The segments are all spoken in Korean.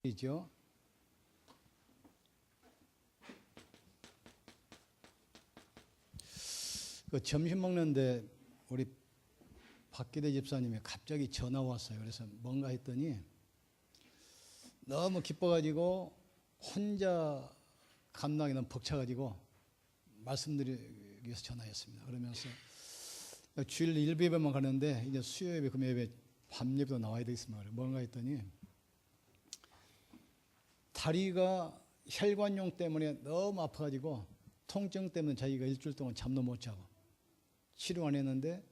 이죠. 그 점심 먹는데 우리 박기대 집사님이 갑자기 전화 왔어요. 그래서 뭔가 했더니 너무 기뻐가지고 혼자 감당이 너무 벅차가지고 말씀드리기 위해서 전화했습니다. 그러면서 주일 일부 예배만 가는데 이제 수요 예배, 금요 예배, 밤 예배도 나와야 되겠습니다. 뭔가 했더니 다리가 혈관용 때문에 너무 아파가지고 통증 때문에 자기가 일주일 동안 잠도 못 자고 치료 안 했는데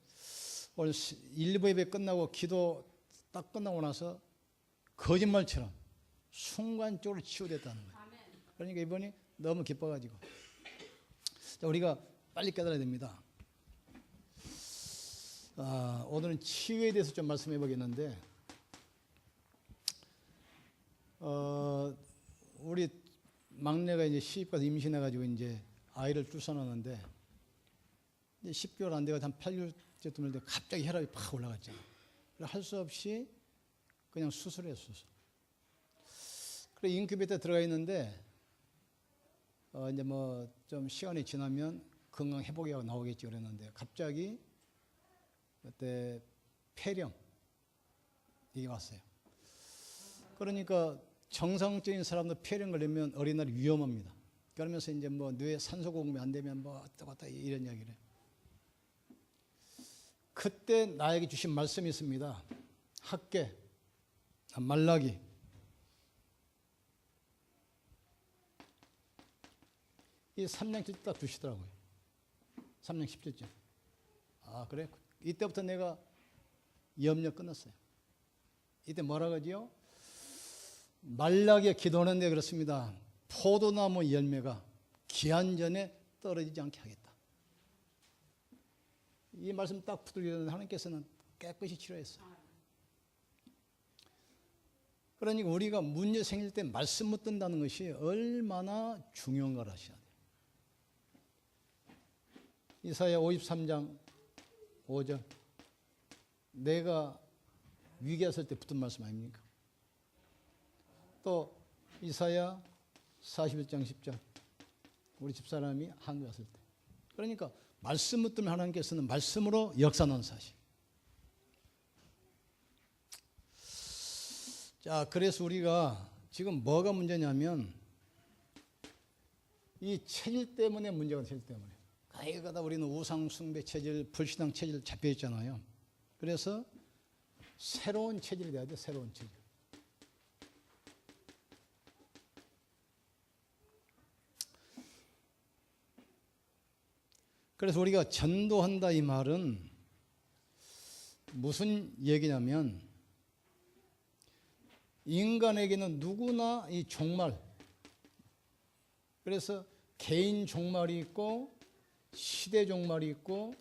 오늘 일부 예배 끝나고 기도 딱 끝나고 나서 거짓말처럼 순간적으로 치유됐다는 거예요. 그러니까 이번이 너무 기뻐가지고 우리가 빨리 깨달아야 됩니다. 오늘은 치유에 대해서 좀 말씀해 보겠는데 우리 막내가 이제 시집가서 임신해가지고 이제 아이를 출산하는데 이제 10개월 안 돼가 한 8개월쯤 됐는데 갑자기 혈압이 팍 올라갔잖아요. 할 수 없이 그냥 수술했어요. 그래 인큐베이터에 들어가 있는데 이제 뭐 좀 시간이 지나면 건강 회복이 나오겠지 그랬는데 갑자기 그때 폐렴 이게 왔어요. 그러니까 정상적인 사람도 폐렴 걸리면 어린아이 위험합니다. 그러면서 이제 뭐 뇌에 산소 공급이 안 되면 뭐 왔다 이런 이야기를 해요. 그때 나에게 주신 말씀이 있습니다. 학계, 말라기. 이 3장 10절 딱 주시더라고요. 3장 10절. 그래? 이때부터 내가 염려 끝났어요. 이때 뭐라 그러지요? 말라기에 기도하는데 그렇습니다. 포도나무 열매가 기한 전에 떨어지지 않게 하겠다. 이 말씀 딱 붙들리는 하나님께서는 깨끗이 치료했어요. 그러니까 우리가 문제 생길 때 말씀 묻는다는 것이 얼마나 중요한가를 아셔야 돼요. 이사야 53장 5절 내가 위기했을 때 붙은 말씀 아닙니까? 또 이사야 41장 10절 우리 집사람이 한국에 왔을 때 그러니까 말씀 묻으면 하나님께서는 말씀으로 역사하는 사실. 자, 그래서 우리가 지금 뭐가 문제냐면 이 체질 때문에 문제가 체질 때문에 가다 우리는 우상 숭배 체질, 불신앙 체질 잡혀 있잖아요. 그래서 새로운 체질이 돼야 돼. 새로운 체질. 그래서 우리가 전도한다 이 말은 무슨 얘기냐면 인간에게는 누구나 이 종말 그래서 개인 종말이 있고 시대 종말이 있고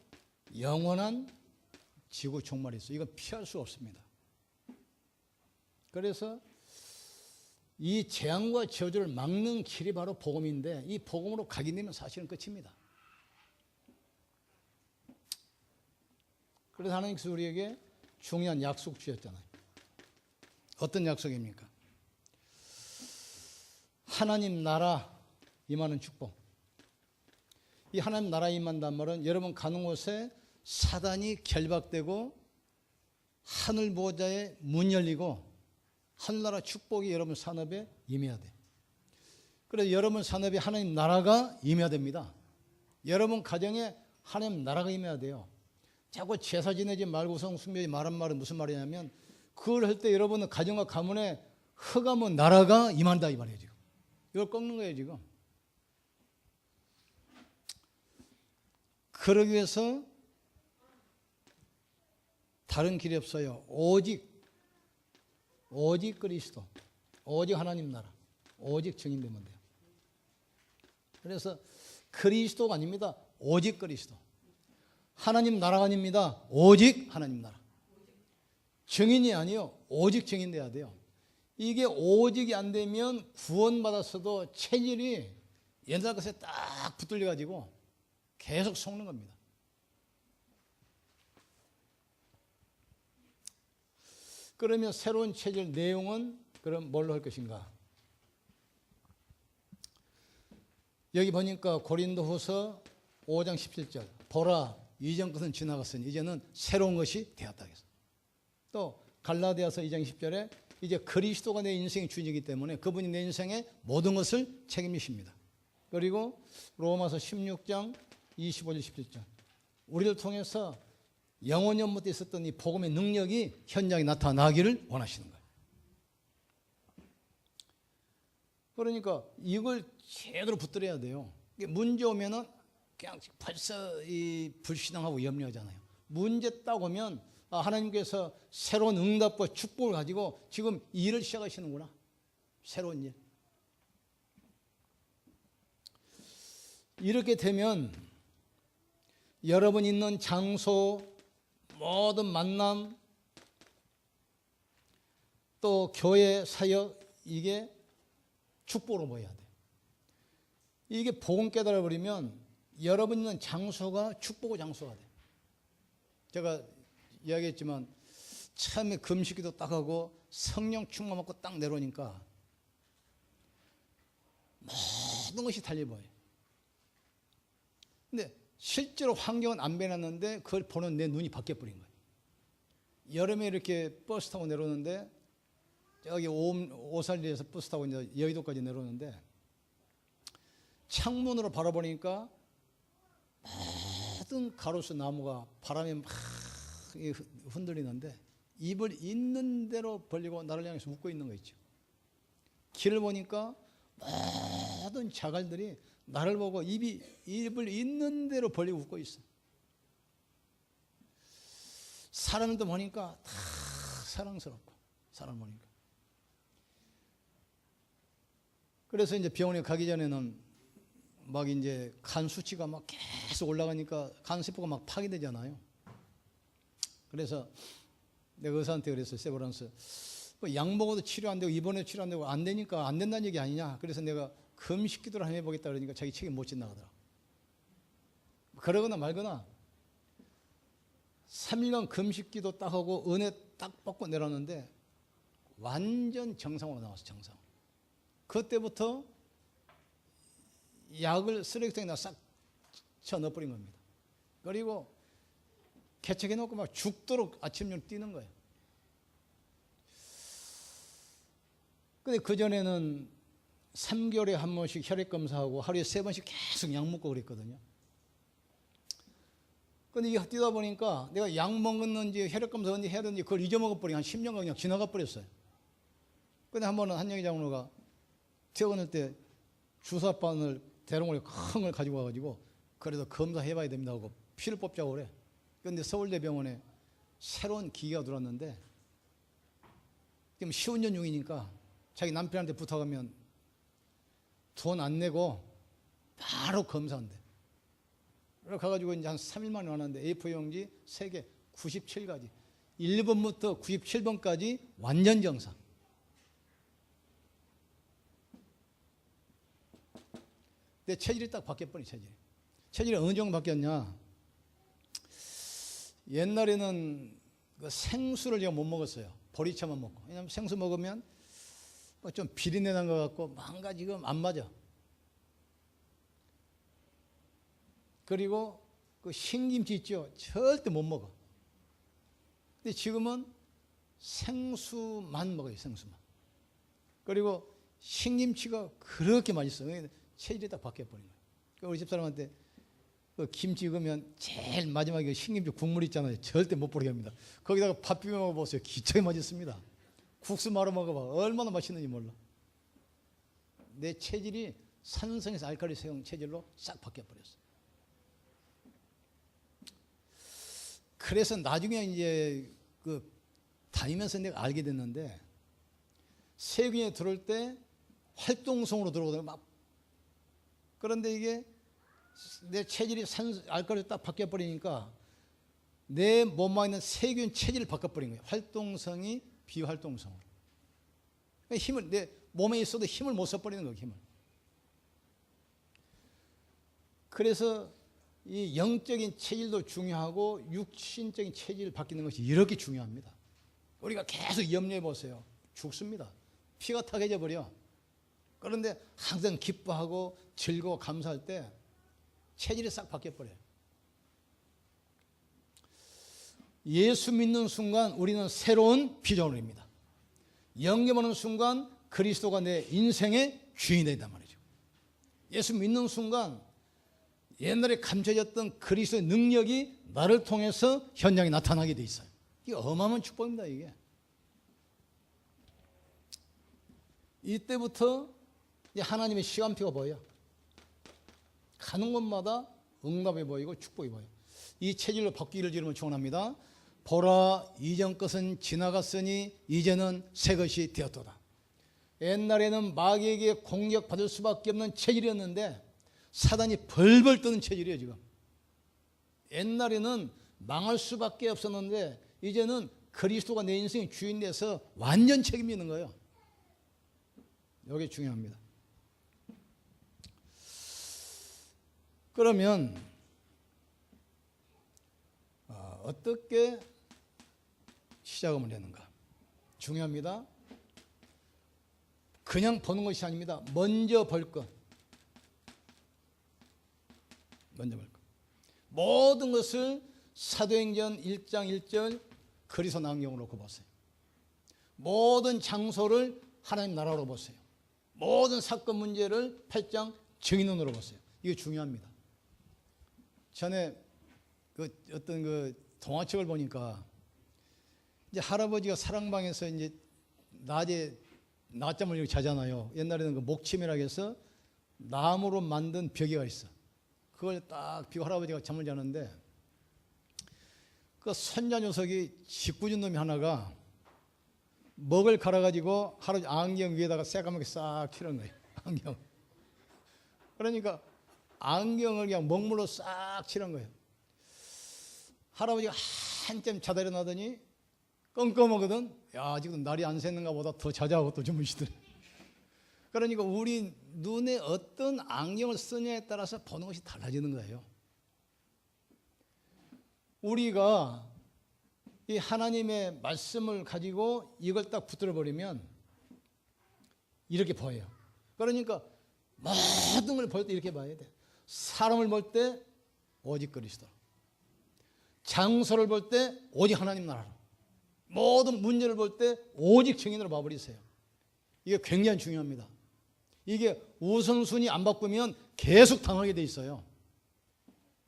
영원한 지구 종말이 있어요. 이건 피할 수 없습니다. 그래서 이 재앙과 저주를 막는 길이 바로 복음인데 이 복음으로 각인되면 사실은 끝입니다. 그래서 하나님께서 우리에게 중요한 약속 주셨잖아요. 어떤 약속입니까? 하나님 나라 임하는 축복. 이 하나님 나라 임한단 말은 여러분 가는 곳에 사단이 결박되고 하늘 보호자의 문 열리고 하늘나라 축복이 여러분 산업에 임해야 돼. 그래서 여러분 산업에 하나님 나라가 임해야 됩니다. 여러분 가정에 하나님 나라가 임해야 돼요. 자꾸 제사 지내지 말고 숭배하지 말한 말은 무슨 말이냐면 그걸 할 때 여러분은 가정과 가문에 흑암은 나라가 임한다 이 말이에요. 지금 이걸 꺾는 거예요 지금. 그러기 위해서 다른 길이 없어요. 오직 그리스도, 오직 하나님 나라, 오직 증인되면 돼요. 그래서 그리스도가 아닙니다. 오직 그리스도. 하나님 나라가 아닙니다. 오직 하나님 나라. 증인이 아니요. 오직 증인돼야 돼요. 이게 오직이 안 되면 구원받았어도 체질이 옛날 것에 딱 붙들려가지고 계속 속는 겁니다. 그러면 새로운 체질 내용은 그럼 뭘로 할 것인가? 여기 보니까 고린도후서 5장 17절. 보라, 이전 것은 지나갔으니 이제는 새로운 것이 되었다. 또 갈라디아서 2장 10절에 이제 그리스도가 내 인생의 주인이기 때문에 그분이 내 인생의 모든 것을 책임지십니다. 그리고 로마서 16장 25절 17절. 우리를 통해서 영원 전부터 있었던 이 복음의 능력이 현장에 나타나기를 원하시는 거예요. 그러니까 이걸 제대로 붙들어야 돼요. 문제 오면은 그냥 벌써 이 불신앙하고 염려하잖아요. 문제 딱 오면 하나님께서 새로운 응답과 축복을 가지고 지금 일을 시작하시는구나. 새로운 일. 이렇게 되면 여러분 있는 장소, 모든 만남, 또 교회 사역, 이게 축복으로 보여야 돼요. 이게 복음 깨달아버리면 여러분 있는 장소가 축복의 장소가 돼요. 제가 이야기했지만 처음에 금식기도 딱 하고 성령 충만 받고 딱 내려오니까 모든 것이 달리 보여요. 근데 실제로 환경은 안 변했는데 그걸 보는 내 눈이 바뀌어버린 거예요. 여름에 이렇게 버스 타고 내려오는데 여기 오살리에서 버스 타고 이제 여의도까지 내려오는데 창문으로 바라보니까 모든 가로수 나무가 바람에 막 흔들리는데 입을 있는 대로 벌리고 나를 향해서 웃고 있는 거 있죠. 길을 보니까 모든 자갈들이 나를 보고 입을 있는 대로 벌리고 웃고 있어. 사람도 보니까 다 사랑스럽고 사람 보니까. 그래서 이제 병원에 가기 전에는 막 이제 간 수치가 막 계속 올라가니까 간 세포가 막 파괴되잖아요. 그래서 내가 의사한테 그랬어요. 세브란스. 약 먹어도 치료 안 되고 입원해도 치료 안 되고 안 되니까 안 된다는 얘기 아니냐. 그래서 내가 금식 기도를 한번 해보겠다 그러니까 자기 책임 못 지나가더라. 그러거나 말거나 3일간 금식 기도 딱 하고 은혜 딱 받고 내려왔는데 완전 정상으로 나왔어. 정상. 그때부터 약을 쓰레기통에 싹 쳐넣어버린 겁니다. 그리고 개척해놓고 막 죽도록 아침 저녁 뛰는 거예요. 근데 그전에는 3개월에 한 번씩 혈액 검사하고 하루에 3번씩 계속 약 먹고 그랬거든요. 근데 이게 뛰다 보니까 내가 약 먹었는지 혈액 검사 언제 해야 되는지 그걸 잊어먹어버리고 한 10년간 그냥 지나가 버렸어요. 근데 한 번은 한영희 장로가 퇴원할 때 주사바늘 대롱을 큰 걸 가지고 와가지고 그래도 검사해봐야 됩니다 하고 피를 뽑자고 그래. 그런데 서울대병원에 새로운 기계가 들어왔는데 지금 시운전 중이니까 자기 남편한테 부탁하면 돈 안 내고 바로 검사한대. 그래서 가가지고 이제 한 3일 만에 왔는데 A4 용지 3개 97가지 1번부터 97번까지 완전 정상. 내 체질이 딱 바뀌어버린 체질이 어느 정도 바뀌었냐. 옛날에는 그 생수를 제가 못 먹었어요. 보리차만 먹고. 왜냐하면 생수 먹으면 좀 비린내 난 것 같고 뭔가 지금 안 맞아. 그리고 그 신김치 있죠. 절대 못 먹어. 근데 지금은 생수만 먹어요. 생수만. 그리고 신김치가 그렇게 맛있어요. 체질이 딱 바뀌어버린 거예요. 그러니까 우리 집사람한테 그 김치 익으면 제일 마지막에 신김치 국물 있잖아요. 절대 못 버리게 합니다. 거기다가 밥 비벼 먹어보세요. 기차에 맛있습니다. 국수 말아 먹어봐. 얼마나 맛있는지 몰라. 내 체질이 산성에서 알칼리성 체질로 싹 바뀌어버렸어. 그래서 나중에 이제 그 다니면서 내가 알게 됐는데 세균에 들어올 때 활동성으로 들어오거든요. 막. 그런데 이게 내 체질이 알칼리로 딱 바뀌어버리니까 내 몸에 있는 세균 체질을 바꿔버린 거예요. 활동성이 비활동성으로. 힘을 내 몸에 있어도 힘을 못 써버리는 거예요. 힘을. 그래서 이 영적인 체질도 중요하고 육신적인 체질을 바뀌는 것이 이렇게 중요합니다. 우리가 계속 염려해 보세요. 죽습니다. 피가 타개져 버려. 그런데 항상 기뻐하고 즐거워 감사할 때 체질이 싹 바뀌어버려요. 예수 믿는 순간 우리는 새로운 피조물입니다. 영접하는 순간 그리스도가 내 인생의 주인이 된단 말이죠. 예수 믿는 순간 옛날에 감춰졌던 그리스도의 능력이 나를 통해서 현장에 나타나게 돼 있어요. 이게 어마어마한 축복입니다. 이게 이때부터 하나님의 시간표가 보여요. 가는 곳마다 응답이 보이고 축복이 보여요. 이 체질로 바뀌기를 주님은 축원합니다. 보라, 이전 것은 지나갔으니 이제는 새 것이 되었도다. 옛날에는 마귀에게 공격받을 수밖에 없는 체질이었는데 사단이 벌벌 떠는 체질이에요. 지금 옛날에는 망할 수밖에 없었는데 이제는 그리스도가 내 인생의 주인 돼서 완전 책임이 있는 거예요. 이게 중요합니다. 그러면 어떻게 시작하면 되는가? 중요합니다. 그냥 보는 것이 아닙니다. 먼저 볼 것. 먼저 볼 것. 모든 것을 사도행전 1장 1절 그리스도 나경으로 놓고 보세요. 모든 장소를 하나님 나라로 보세요. 모든 사건 문제를 8장 증인론으로 보세요. 이게 중요합니다. 전에 어떤 동화책을 보니까 이제 할아버지가 사랑방에서 이제 낮에 낮잠을 이렇게 자잖아요. 옛날에는 목침이라고 해서 나무로 만든 벽이가 있어. 그걸 딱 비고 할아버지가 잠을 자는데 그 손자 녀석이 짓궂은 놈이 하나가 먹을 갈아가지고 할아버지 안경 위에다가 새까맣게 싹 칠한 거예요. 안경. 그러니까 안경을 그냥 먹물로 싹 칠한 거예요. 할아버지가 한참 자다 일어나더니 껌껌하거든. 야, 지금 날이 안 새는가 보다 더 자자하고 또 주무시더래. 그러니까 우리 눈에 어떤 안경을 쓰냐에 따라서 보는 것이 달라지는 거예요. 우리가 이 하나님의 말씀을 가지고 이걸 딱 붙들어 버리면 이렇게 보여요. 그러니까 모든 걸 볼 때 이렇게 봐야 돼. 사람을 볼 때 오직 그리스도, 장소를 볼 때 오직 하나님 나라로, 모든 문제를 볼 때 오직 증인으로 봐버리세요. 이게 굉장히 중요합니다. 이게 우선순위 안 바꾸면 계속 당하게 돼 있어요.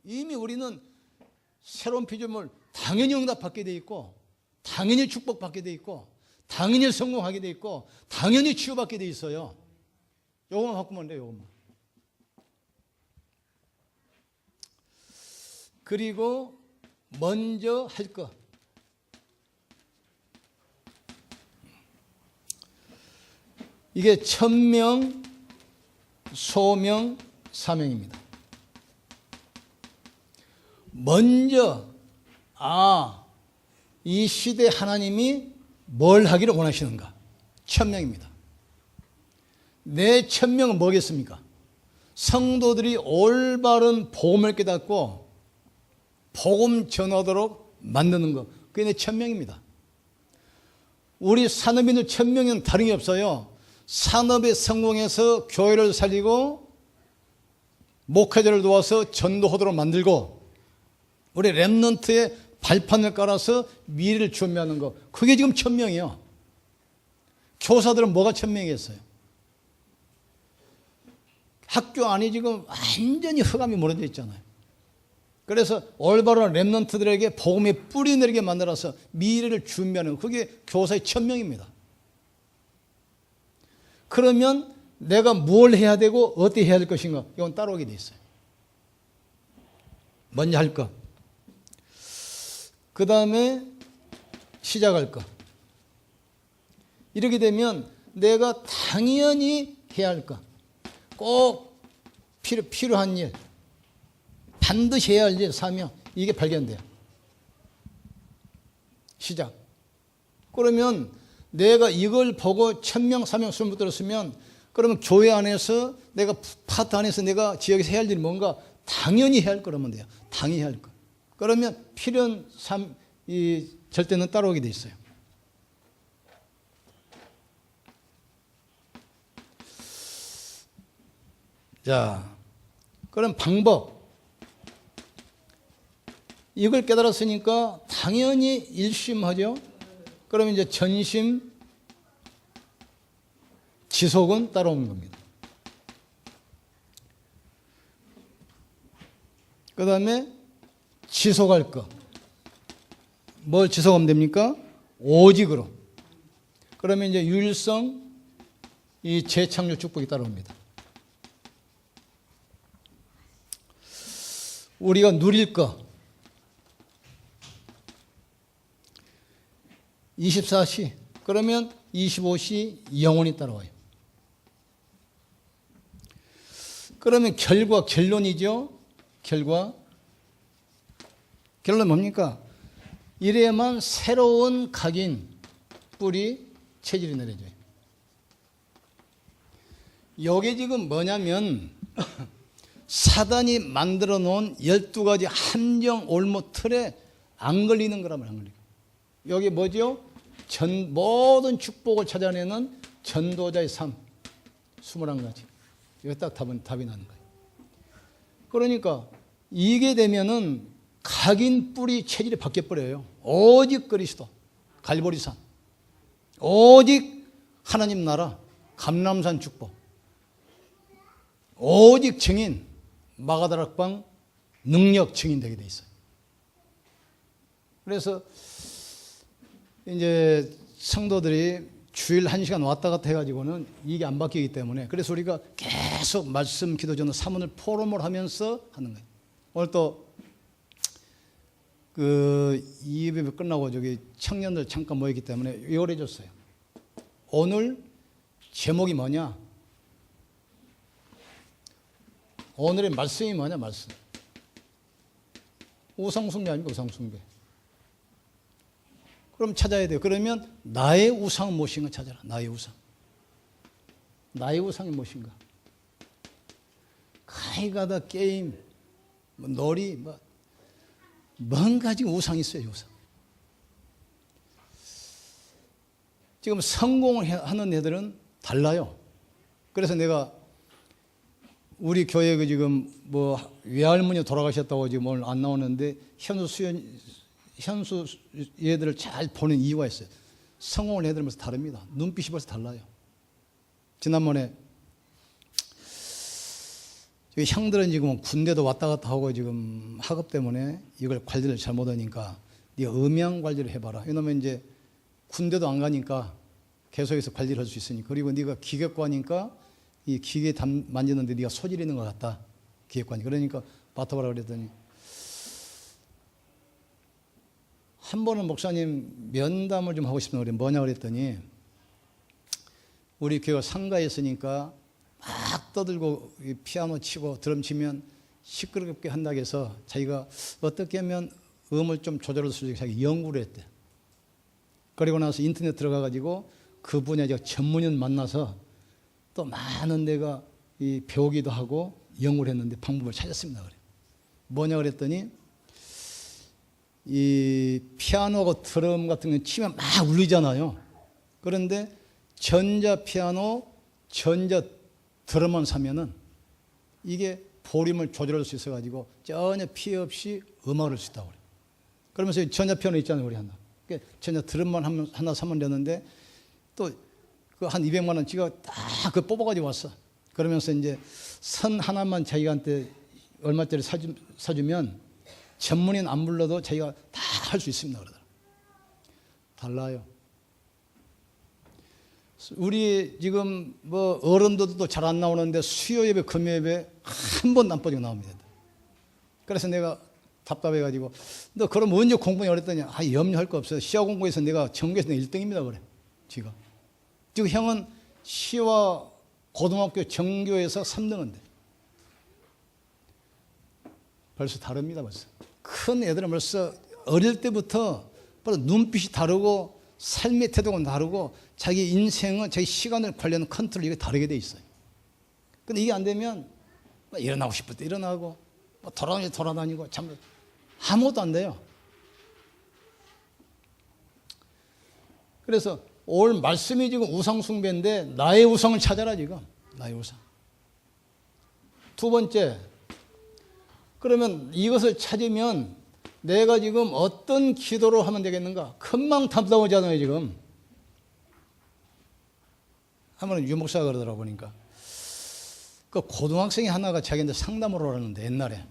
이미 우리는 새로운 피조물 당연히 응답받게 돼 있고, 당연히 축복받게 돼 있고, 당연히 성공하게 돼 있고, 당연히 치유받게 돼 있어요. 요것만 바꾸면 돼요. 요것만. 그리고 먼저 할 것. 이게 천명, 소명, 사명입니다. 먼저 이 시대 하나님이 뭘 하기를 원하시는가? 천명입니다. 내 천명은 뭐겠습니까? 성도들이 올바른 복음을 깨닫고 복음 전하도록 만드는 것. 그게 내 천명입니다. 우리 산업인들 천명은 다른 게 없어요. 산업에 성공해서 교회를 살리고 목회자를 도와서 전도하도록 만들고 우리 렘넌트의 발판을 깔아서 미래를 준비하는 것. 그게 지금 천명이에요. 교사들은 뭐가 천명이겠어요? 학교 안에 지금 완전히 흑암이 몰아져 있잖아요. 그래서 올바른 렘넌트들에게 복음의 뿌리 내리게 만들어서 미래를 준비하는 것. 그게 교사의 천명입니다. 그러면 내가 뭘 해야 되고 어떻게 해야 될 것인가? 이건 따라오게 돼 있어요. 먼저 할 것. 그 다음에 시작할 것. 이렇게 되면 내가 당연히 해야 할 것. 꼭 필요한 일. 반드시 해야 할 일, 사명. 이게 발견돼요. 시작. 그러면 내가 이걸 보고 천명, 사명, 수명 붙들었으면 그러면 교회 안에서 내가 파트 안에서 내가 지역에서 해야 할 일이 뭔가 당연히 해야 할 거라면 돼요. 당연히 해야 할 거. 그러면 필연 이 절대는 따라오게 돼 있어요. 자, 그럼 방법. 이걸 깨달았으니까 당연히 일심하죠. 그러면 이제 전심, 지속은 따라오는 겁니다. 그 다음에 지속할 거. 뭘 지속하면 됩니까? 오직으로. 그러면 이제 유일성, 이 재창조 축복이 따라옵니다. 우리가 누릴 거. 24시. 그러면 25시 영원히 따라와요. 그러면 결론이죠. 결론 뭡니까? 이래야만 새로운 각인, 뿌리, 체질이 내려져요. 이게 지금 뭐냐면 사단이 만들어 놓은 12가지 함정 올무 틀에 안 걸리는 거라면 안 걸리고. 여기 뭐죠? 모든 축복을 찾아내는 전도자의 삶 21가지. 여기 딱 답이 나는 거예요. 그러니까 이게 되면은 각인 뿌리 체질이 바뀌어버려요. 오직 그리스도 갈보리산, 오직 하나님 나라 감람산 축복, 오직 증인 마가다락방 능력 증인 되게 돼 있어요. 그래서 이제 성도들이 주일 1시간 왔다 갔다 해가지고는 이게 안 바뀌기 때문에, 그래서 우리가 계속 말씀 기도 전후 사문을 포럼을 하면서 하는 거예요. 오늘 또 그 2예배 끝나고 저기 청년들 잠깐 모였기 때문에 요래 줬어요. 오늘 제목이 뭐냐? 오늘의 말씀이 뭐냐? 말씀. 우상숭배 아닙니까? 우상숭배. 그럼 찾아야 돼요. 그러면 나의 우상은 무엇인가 찾아라. 나의 우상. 나의 우상이 무엇인가? 가이가다 게임, 뭐 놀이, 뭔가 지금 우상이 있어요. 우상. 지금 성공을 하는 애들은 달라요. 그래서 내가 우리 교회 그 지금 뭐 외할머니 돌아가셨다고 지금 오늘 안 나오는데 현수 얘들을 잘 보는 이유가 있어요. 성공을 애들 벌써 다릅니다. 눈빛이 벌써 달라요. 지난번에 형들은 지금 군대도 왔다 갔다 하고 지금 학업 때문에 이걸 관리를 잘 못하니까 네가 음양 관리를 해봐라. 왜냐면 이제 군대도 안 가니까 계속해서 관리를 할 수 있으니까. 그리고 네가 기계과니까 이 기계 만지는데 네가 소질 있는 것 같다. 기계과니. 그러니까 맡아봐라 그랬더니 한 번은 목사님 면담을 좀 하고 싶은데 뭐냐 그랬더니 우리 교회가 상가에 있으니까 막 떠들고 피아노 치고 드럼 치면 시끄럽게 한다고 해서 자기가 어떻게 하면 음을 좀 조절할 수 있게 자기 연구를 했대. 그리고 나서 인터넷 들어가가지고 그 분야 전문인 만나서 또 많은 데가 배우기도 하고 연구를 했는데 방법을 찾았습니다. 그래. 뭐냐 그랬더니 이 피아노하고 드럼 같은 거 치면 막 울리잖아요. 그런데 전자 피아노, 전자 드럼만 사면은 이게 볼륨을 조절할 수 있어가지고 전혀 피해 없이 음악을 할 수 있다고 그래요. 그러면서 전자 피아노 있잖아요, 우리 하나. 전자 드럼만 하나 사면 되는데 또 그 한 200만 원 지가 딱 그 뽑아가지고 왔어. 그러면서 이제 선 하나만 자기한테 얼마짜리 사주면 전문인 안 불러도 자기가 다 할 수 있습니다. 그러더라. 달라요. 우리 지금 뭐 어른들도 잘 안 나오는데 수요 예배, 금요 예배 한 번도 안 빠지고 나옵니다. 그래서 내가 답답해가지고 너 그럼 언제 공부냐 그랬더니 염려할 거 없어요. 시험 공부에서 내가 전교에서 1등입니다. 그래. 지금 형은 시와 고등학교 전교에서 3등인데 벌써 다릅니다. 벌써 큰 애들은 벌써 어릴 때부터 눈빛이 다르고 삶의 태도가 다르고 자기 인생은 자기 시간을 관리하는 컨트롤 이게 다르게 돼 있어요. 근데 이게 안 되면 일어나고 싶을 때 일어나고 돌아다니고 참 아무것도 안 돼요. 그래서 오늘 말씀이 지금 우상 숭배인데 나의 우상을 찾아라. 지금 나의 우상. 두 번째, 그러면 이것을 찾으면 내가 지금 어떤 기도를 하면 되겠는가? 금방답답하잖아요, 지금. 한번은 유목사가 그러더라고 보니까. 그 고등학생이 하나가 자기한테 상담을 하는데 옛날에.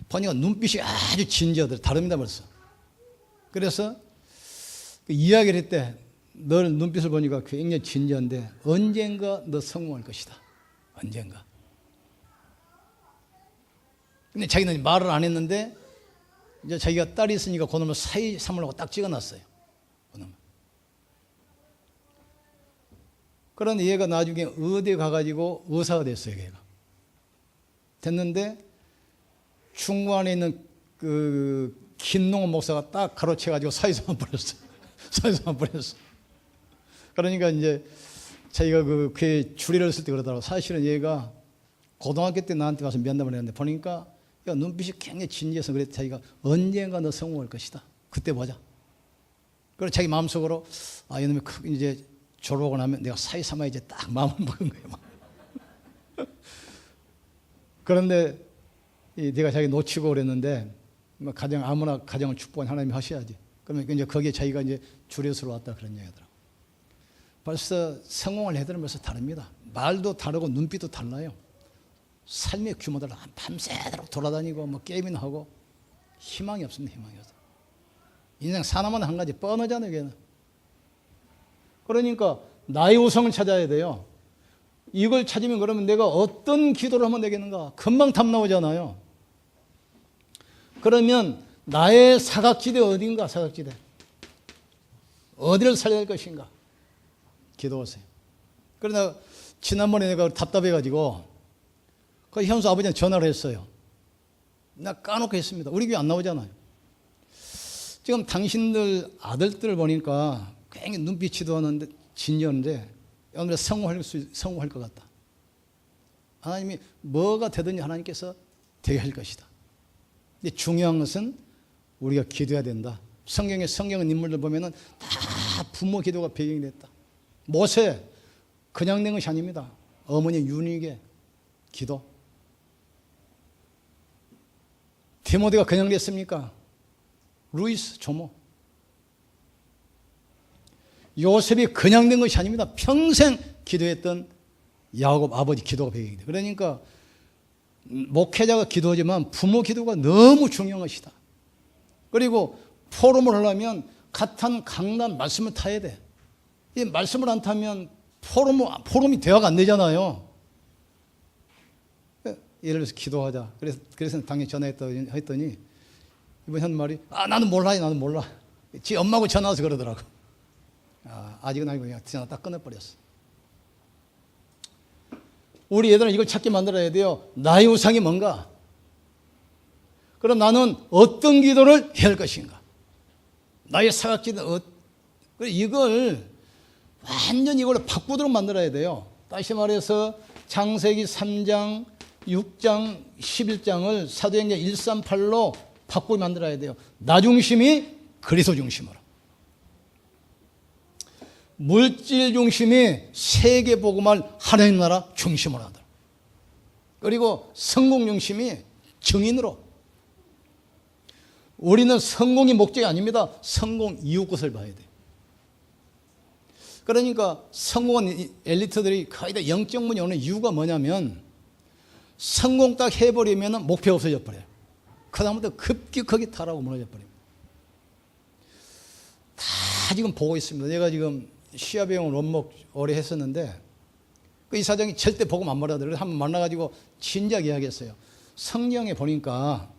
보니까 눈빛이 아주 진지하더라. 다릅니다, 벌써. 그래서 그 이야기를 했대. 너 눈빛을 보니까 굉장히 진지한데 언젠가 너 성공할 것이다. 언젠가. 근데 자기는 말을 안 했는데 이제 자기가 딸이 있으니까 그놈을 사이 삼으려고 딱 찍어놨어요. 그놈을. 그런데 얘가 나중에 의대에 가가지고 의사가 됐어요. 얘가. 됐는데 중간에 있는 그 김농원 목사가 딱 가로채가지고 사이사만 버렸어요. 사이사만 버렸어. 그러니까 이제 자기가 그 교회 주례를 쓸 때 그러더라고. 사실은 얘가 고등학교 때 나한테 와서 면담을 했는데 보니까 야, 눈빛이 굉장히 진지해서 그랬더니 자기가 언젠가 너 성공할 것이다. 그때 보자. 그래서 자기 마음속으로 아, 이놈이 이제 졸업하고 나면 내가 사이 삼아 이제 딱 마음을 먹은 거예요. 그런데 내가 자기 놓치고 그랬는데 가정 아무나 가정을 축복한 하나님이 하셔야지. 그러면 이제 거기에 자기가 이제 주례수로 왔다 그런 얘기더라고. 벌써 성공을 해드리면 벌써 다릅니다. 말도 다르고 눈빛도 달라요. 삶의 규모들 밤새도록 돌아다니고 뭐 게임이나 하고 희망이 없습니다. 희망이 없어. 인생 사나만 한 가지 뻔하잖아요. 걔는. 그러니까 나의 우성을 찾아야 돼요. 이걸 찾으면 그러면 내가 어떤 기도를 하면 되겠는가? 금방 답 나오잖아요. 그러면 나의 사각지대 어딘가? 사각지대. 어디를 살려야 할 것인가? 기도하세요. 그러나 지난번에 내가 답답해가지고 그 현수 아버지한테 전화를 했어요. 나 까놓고 했습니다. 우리 교회 안 나오잖아요. 지금 당신들 아들들을 보니까 굉장히 눈빛이 하는데 진지한데 오늘 성공할 것 같다. 하나님이 뭐가 되든지 하나님께서 되게 할 것이다. 근데 중요한 것은 우리가 기도해야 된다. 성경의 인물들 보면은 다 부모 기도가 배경이 됐다. 모세 그냥 된 것이 아닙니다. 어머니 윤희의 기도. 디모데가 그냥 됐습니까? 루이스 조모. 요셉이 그냥 된 것이 아닙니다. 평생 기도했던 야곱 아버지 기도가 배경이 돼. 그러니까 목회자가 기도하지만 부모 기도가 너무 중요한 것이다. 그리고 포럼을 하려면 같은 강단 말씀을 타야 돼. 이 말씀을 안 타면 포럼이 대화가 안 되잖아요. 예를 들어서 기도하자. 그래서 당연히 전화했더니 이번 현 말이 나는 몰라. 나는 몰라. 지 엄마하고 전화 와서 그러더라고. 아직은 아니고 그냥 전화 딱 끊어버렸어. 우리 애들은 이걸 찾게 만들어야 돼요. 나의 우상이 뭔가? 그럼 나는 어떤 기도를 해야 할 것인가? 나의 사각지대 이걸 완전히 이걸로 바꾸도록 만들어야 돼요. 다시 말해서 창세기 3장, 6장, 11장을 사도행전 138로 바꾸게 만들어야 돼요. 나 중심이 그리스도 중심으로. 물질 중심이 세계복음을 하나님 나라 중심으로 하도록. 그리고 성공 중심이 증인으로. 우리는 성공이 목적이 아닙니다. 성공 이후 것을 봐야 돼요. 그러니까 성공한 엘리트들이 거의 다 영적문이 오는 이유가 뭐냐면 성공 딱 해버리면 목표 없어져 버려요. 그 다음부터 급격하게 타라고 무너져 버립니다. 다 지금 보고 있습니다. 내가 지금 시아병원 원목 오래 했었는데 그 이사장이 절대 복음 안 말하더라고요. 그래서 한번 만나가지고 진작 이야기했어요. 성경에 보니까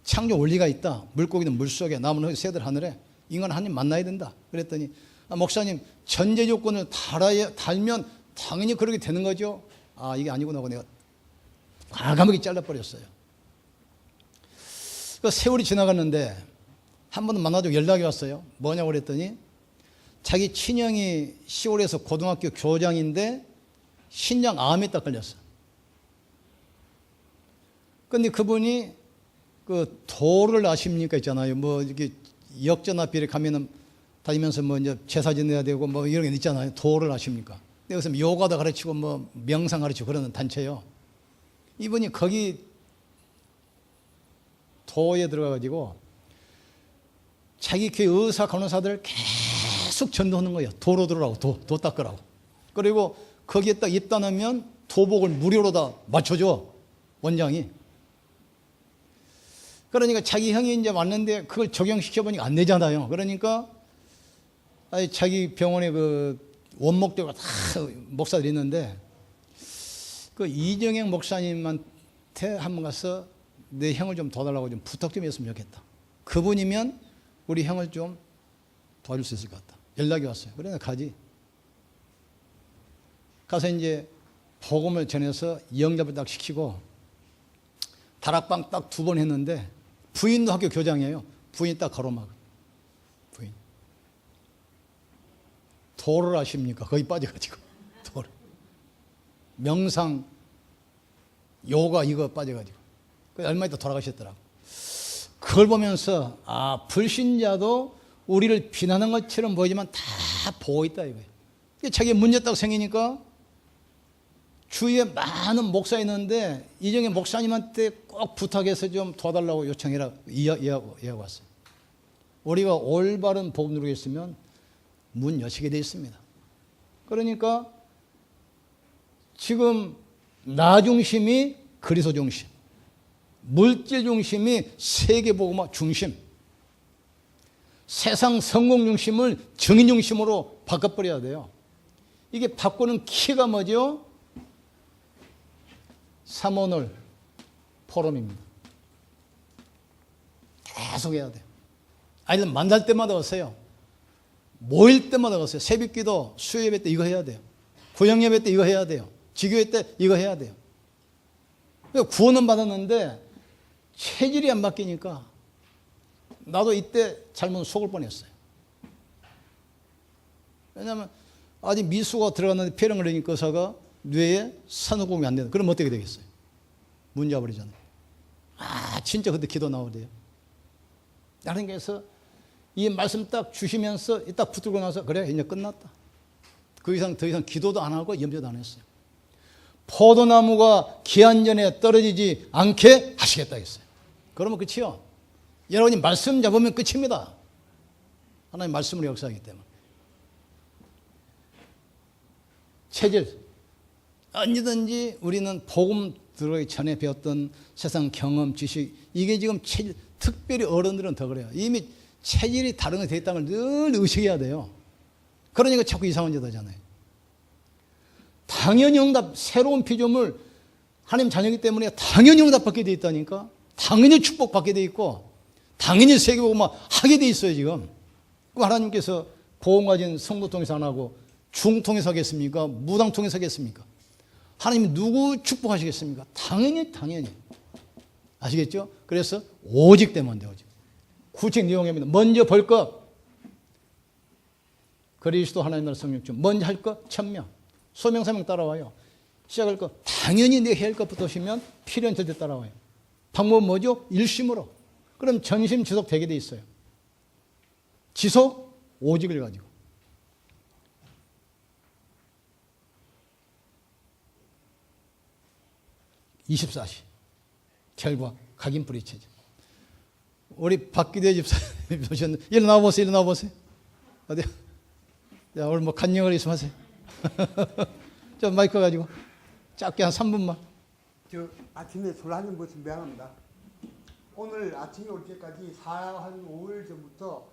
창조 원리가 있다. 물고기는 물속에, 나무는 새들 하늘에, 인간은 하나님 만나야 된다. 그랬더니 목사님 전제 조건을 달면 당연히 그렇게 되는 거죠. 이게 아니구나 하고 내가 과감하게 잘라버렸어요. 그 세월이 지나갔는데 한 번 만나도 연락이 왔어요. 뭐냐고 그랬더니 자기 친형이 시골에서 고등학교 교장인데 신장 암에 딱 걸렸어. 근데 그분이 그 도를 아십니까? 있잖아요. 뭐 이렇게 역전 앞에 가면은 다니면서 뭐 이제 제사 지내야 되고 뭐 이런 게 있잖아요. 도를 아십니까? 여기서 요가도 가르치고 뭐 명상 가르치고 그러는 단체요. 이분이 거기 도에 들어가가지고 자기 교회 의사 간호사들 계속 전도하는 거예요. 도로 들어라고, 도 닦으라고. 그리고 거기에 딱 입단하면 도복을 무료로 다 맞춰줘, 원장이. 그러니까 자기 형이 이제 왔는데 그걸 적용시켜보니까 안 되잖아요. 그러니까 자기 병원에 그 원목대가 다 목사들이 있는데 그 이정행 목사님한테 한번 가서 내 형을 좀 도와달라고 좀 부탁 좀 했으면 좋겠다. 그분이면 우리 형을 좀 도와줄 수 있을 것 같다. 연락이 왔어요. 그래서 가지. 가서 이제 복음을 전해서 영접을 딱 시키고 다락방 딱 2번 했는데 부인도 학교 교장이에요. 부인 딱 가로막. 부인. 도를 아십니까? 거기 빠져가지고. 도를. 명상, 요가 이거 빠져가지고. 얼마 있다 돌아가셨더라고. 그걸 보면서 불신자도 우리를 비난한 것처럼 보이지만 다 보고 있다 이거예요. 자기 문제 딱 생기니까 주위에 많은 목사 있는데 이정의 목사님한테 꼭 부탁해서 좀 도와달라고 요청해라 이야기하고 왔어요. 우리가 올바른 복음 누리고 있으면 문 여시게 되어 있습니다. 그러니까 지금 나 중심이 그리스도 중심, 물질 중심이 세계복음화 중심, 세상 성공 중심을 정의 중심으로 바꿔버려야 돼요. 이게 바꾸는 키가 뭐죠? 3오늘 포럼입니다. 계속 해야 돼요. 아이들 만날 때마다 오세요. 모일 때마다 오세요. 새벽기도, 수요예배 때 이거 해야 돼요. 구역예배 때 이거 해야 돼요. 지교회 때 이거 해야 돼요. 구원은 받았는데 체질이 안 바뀌니까 나도 이때 잘못 속을 뻔했어요. 왜냐하면 아직 미수가 들어갔는데 폐렴 걸리니까 의사가 뇌에 산후공이 안 된다. 그럼 어떻게 되겠어요? 문제 와버리잖아요. 진짜 그때 기도 나오대요. 다른 게서 이 말씀 딱 주시면서 딱 붙들고 나서 그래 이제 끝났다. 그 이상 더 이상 기도도 안 하고 염려도 안 했어요. 포도나무가 기한전에 떨어지지 않게 하시겠다 했어요. 그러면 끝이요. 여러분이 말씀 잡으면 끝입니다. 하나님 말씀으로 역사하기 때문에. 체질. 언제든지 우리는 복음 들어가기 전에 배웠던 세상 경험, 지식, 이게 지금 체질, 특별히 어른들은 더 그래요. 이미 체질이 다른 게 되었다는 걸 늘 의식해야 돼요. 그러니까 자꾸 이상한 짓 하잖아요. 당연히 응답, 새로운 피조물, 하나님 자녀이기 때문에 당연히 응답받게 되어 있다니까. 당연히 축복받게 되어 있고 당연히 세계복음화 하게 되어 있어요 지금. 하나님께서 복음 가진 성도 통해서 안 하고 중 통해서 하겠습니까? 무당 통해서 하겠습니까? 하나님이 누구 축복하시겠습니까? 당연히 아시겠죠? 그래서 오직 되면 돼요. 오직. 구책 내용입니다. 먼저 볼 것 그리스도 하나님 나라 성육주, 먼저 할 것 천명, 소명사명 따라와요. 시작할 것 당연히 내 해야 할 것부터 오시면 필요한 절대 따라와요. 방법은 뭐죠? 일심으로. 그럼 전심 지속 되게 돼 있어요. 지속 오직을 가지고. (24시) 결과 각인 뿌리 체질. 우리 박기대 집사님 오셨는데 일어나 보세요. 어디? 야, 오늘 뭐 간영을 있으면 하세요. 저 마이크 가지고 짧게 한 3분만. 저 아침에 술 한잔 먹어서 미안합니다. 오늘 아침에 올 때까지 한 5일 전부터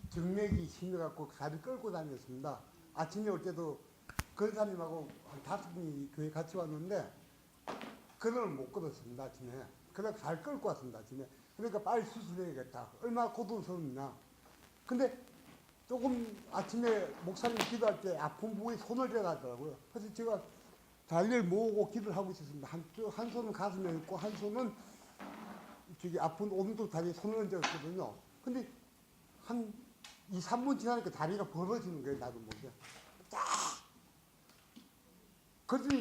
정맥이 심해갖고 다리 끌고 다녔습니다. 아침에 올 때도 권사님하고 한 5분이 교회 같이 왔는데 그날은 못 걸었습니다. 아침에. 그래서 잘 끌고 왔습니다. 아침에. 그러니까 빨리 수술해야겠다. 얼마나 고통스럽냐. 근데 조금 아침에 목사님 기도할 때 아픈 부위에 손을 대가더라고요. 그래서 제가 달리를 모으고 기도를 하고 있었습니다. 한 손은 가슴에 있고 한 손은 저기 아픈 오른쪽 다리에 손을 얹었거든요. 근데 한 2, 3분 지나니까 다리가 벌어지는 거예요. 나도 모르게. 딱! 그랬더니